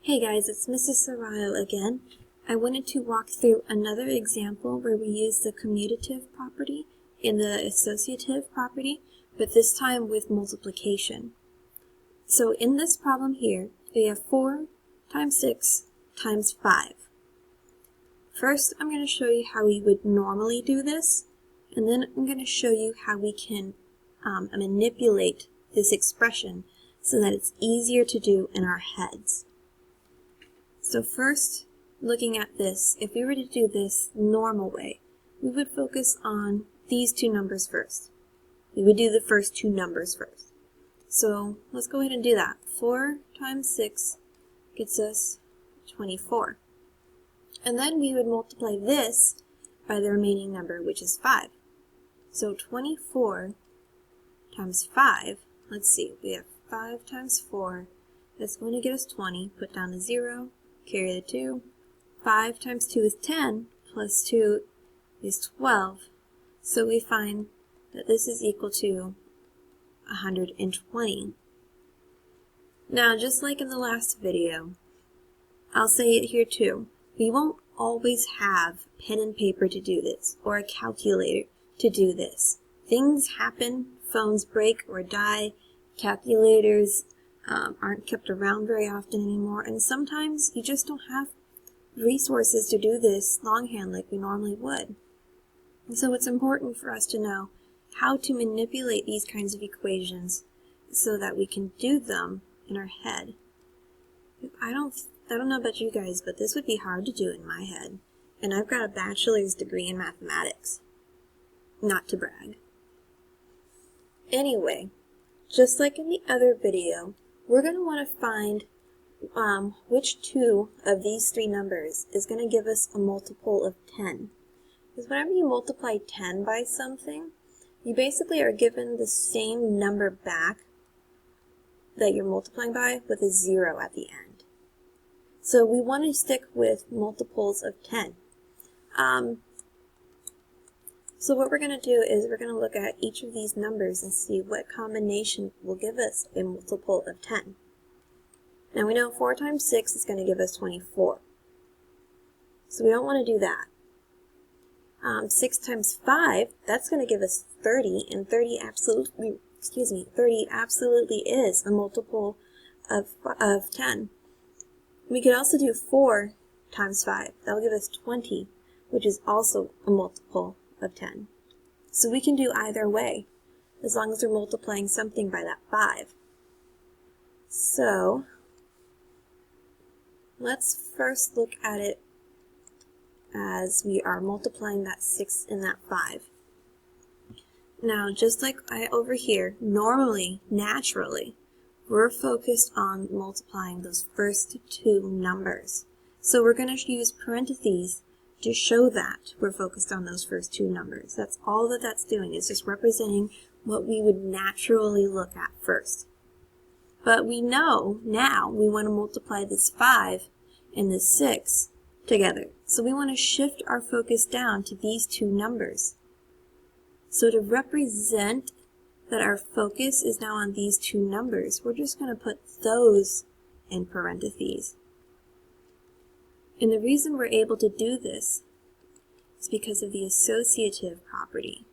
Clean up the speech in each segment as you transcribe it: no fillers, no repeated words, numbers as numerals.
Hey guys, it's Mrs. Sarayo again. I wanted to walk through another example where we use the commutative property in the associative property, but this time with multiplication. So in this problem here, we have 4 times 6 times 5. First, I'm going to show you how we would normally do this, and then I'm going to show you how we can manipulate this expression so that it's easier to do in our heads. So first, looking at this, if we were to do this normal way, we would focus on these two numbers first. We would do the first two numbers first. So let's go ahead and do that. 4 times 6 gets us 24. And then we would multiply this by the remaining number, which is 5. So 24 times 5, let's see, we have 5 times 4, that's going to get us 20, put down the 0, carry the 2. 5 times 2 is 10, plus 2 is 12. So we find that this is equal to 120. Now, just like in the last video, I'll say it here too. We won't always have pen and paper to do this, or a calculator to do this. Things happen, phones break or die, calculators aren't kept around very often anymore, and sometimes you just don't have resources to do this longhand like we normally would. And so it's important for us to know how to manipulate these kinds of equations so that we can do them in our head. I don't know about you guys, but this would be hard to do in my head, and I've got a bachelor's degree in mathematics. Not to brag. Anyway, just like in the other video, we're going to want to find which two of these three numbers is going to give us a multiple of 10. Because whenever you multiply 10 by something, you basically are given the same number back that you're multiplying by with a 0 at the end. So we want to stick with multiples of 10. So what we're going to do is we're going to look at each of these numbers and see what combination will give us a multiple of 10. Now we know 4 times 6 is going to give us 24. So we don't want to do that. 6 times 5, that's going to give us 30, and 30 absolutely is a multiple of 10. We could also do 4 times 5. That will give us 20, which is also a multiple of 10. So we can do either way, as long as we're multiplying something by that 5. So let's first look at it as we are multiplying that 6 and that 5. Now, just like over here, normally, naturally, we're focused on multiplying those first two numbers. So we're going to use parentheses to show that we're focused on those first two numbers. That's all that that's doing, is just representing what we would naturally look at first. But we know now we want to multiply this 5 and this 6 together. So we want to shift our focus down to these two numbers. So to represent that our focus is now on these two numbers, we're just going to put those in parentheses. And the reason we're able to do this is because of the associative property.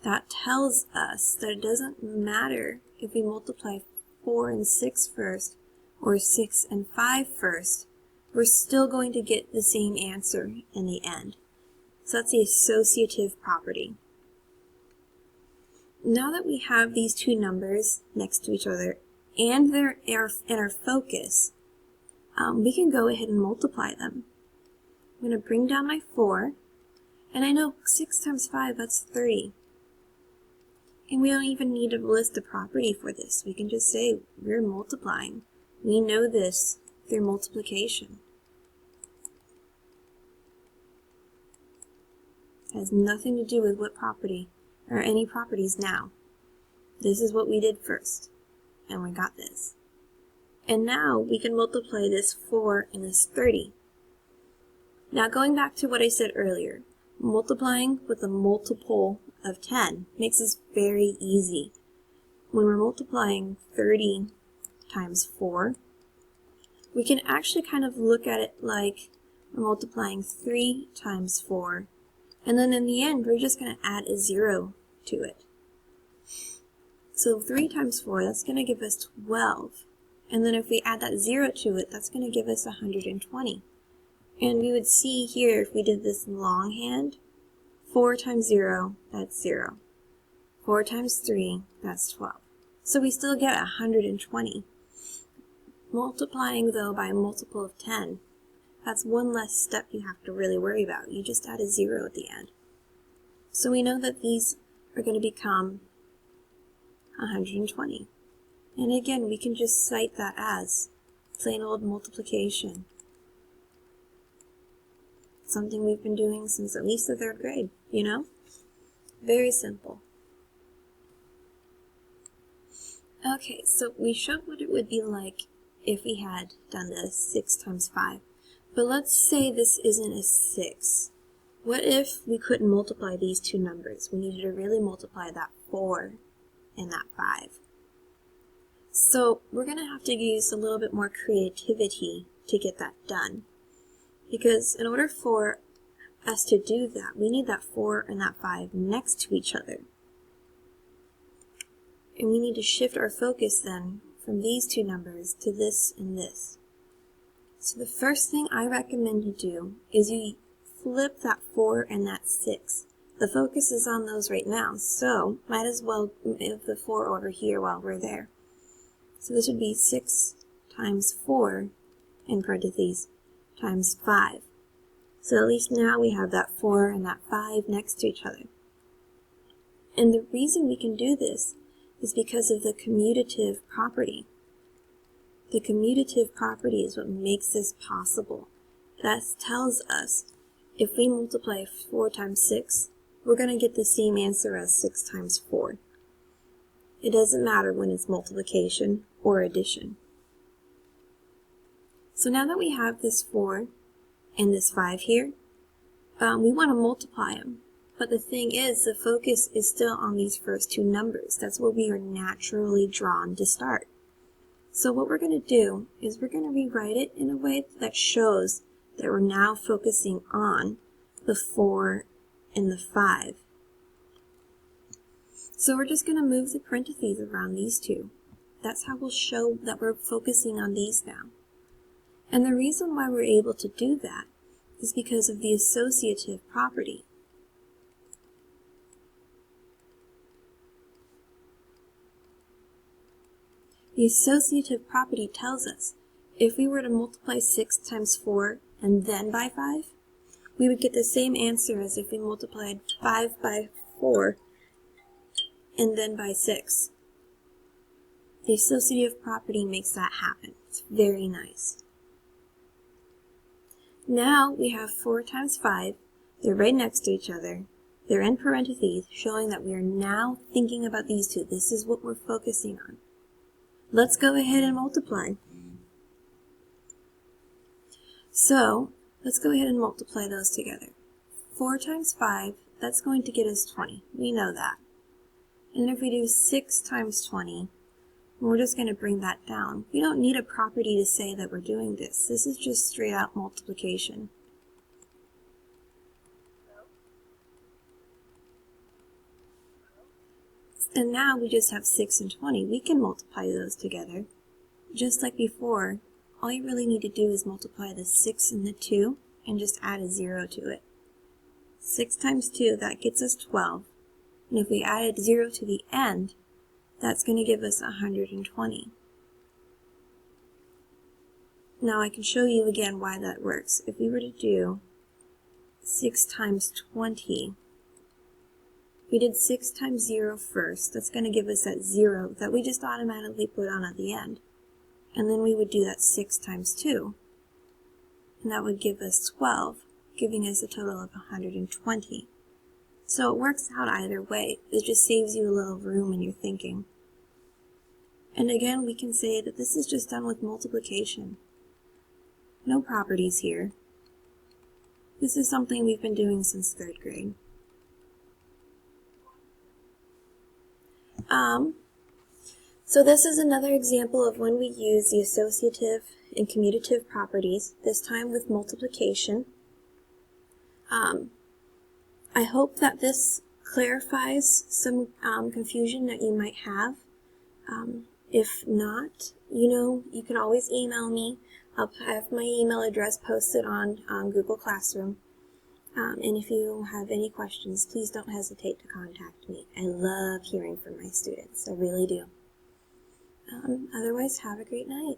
That tells us that it doesn't matter if we multiply 4 and 6 first, or 6 and 5 first, we're still going to get the same answer in the end. So that's the associative property. Now that we have these two numbers next to each other and they're in our focus, we can go ahead and multiply them. I'm going to bring down my 4, and I know 6 times 5, that's 30. And we don't even need to list the property for this. We can just say we're multiplying. We know this through multiplication. It has nothing to do with what property, or any properties now. This is what we did first, and we got this. And now we can multiply this 4 and this 30. Now going back to what I said earlier, multiplying with a multiple of 10 makes this very easy. When we're multiplying 30 times 4, we can actually kind of look at it like we're multiplying 3 times 4, and then in the end we're just going to add a 0 to it. So 3 times 4, that's going to give us 12. And then if we add that 0 to it, that's going to give us 120. And we would see here, if we did this longhand, 4 times 0, that's 0. 4 times 3, that's 12. So we still get 120. Multiplying, though, by a multiple of 10, that's one less step you have to really worry about. You just add a 0 at the end. So we know that these are going to become 120. And again, we can just cite that as plain old multiplication. Something we've been doing since at least the 3rd grade, you know? Very simple. Okay, so we showed what it would be like if we had done this 6 times 5. But let's say this isn't a 6. What if we couldn't multiply these two numbers? We needed to really multiply that 4 and that 5. So we're going to have to use a little bit more creativity to get that done. Because in order for us to do that, we need that 4 and that 5 next to each other. And we need to shift our focus then from these two numbers to this and this. So the first thing I recommend you do is you flip that 4 and that 6. The focus is on those right now, so might as well move the 4 over here while we're there. So this would be 6 times 4, in parentheses, times 5. So at least now we have that 4 and that 5 next to each other. And the reason we can do this is because of the commutative property. The commutative property is what makes this possible. That tells us if we multiply 4 times 6, we're going to get the same answer as 6 times 4. It doesn't matter when it's multiplication or addition. So now that we have this 4 and this 5 here, we want to multiply them. But the thing is, the focus is still on these first two numbers. That's where we are naturally drawn to start. So what we're going to do is we're going to rewrite it in a way that shows that we're now focusing on the 4 and the 5. So we're just going to move the parentheses around these two. That's how we'll show that we're focusing on these now. And the reason why we're able to do that is because of the associative property. The associative property tells us if we were to multiply 6 times 4 and then by 5, we would get the same answer as if we multiplied 5 by 4 and then by 6. The associative property makes that happen. It's very nice. Now we have 4 times 5. They're right next to each other. They're in parentheses, showing that we are now thinking about these two. This is what we're focusing on. Let's go ahead and multiply. So, let's go ahead and multiply those together. 4 times 5, that's going to get us 20. We know that. And then if we do 6 times 20, we're just going to bring that down. We don't need a property to say that we're doing this. This is just straight out multiplication. And now we just have 6 and 20. We can multiply those together. Just like before, all you really need to do is multiply the 6 and the 2 and just add a 0 to it. 6 times 2, that gets us 12. And if we added 0 to the end, that's going to give us 120. Now I can show you again why that works. If we were to do 6 times 20, we did 6 times 0 first. That's going to give us that 0 that we just automatically put on at the end. And then we would do that 6 times 2. And that would give us 12, giving us a total of 120. So it works out either way. It just saves you a little room in your thinking. And again, we can say that this is just done with multiplication. No properties here. This is something we've been doing since 3rd grade. So this is another example of when we use the associative in commutative properties, this time with multiplication. I hope that this clarifies some confusion that you might have. If not, you can always email me. I'll have my email address posted on Google Classroom. And if you have any questions, please don't hesitate to contact me. I love hearing from my students. I really do. Otherwise, have a great night.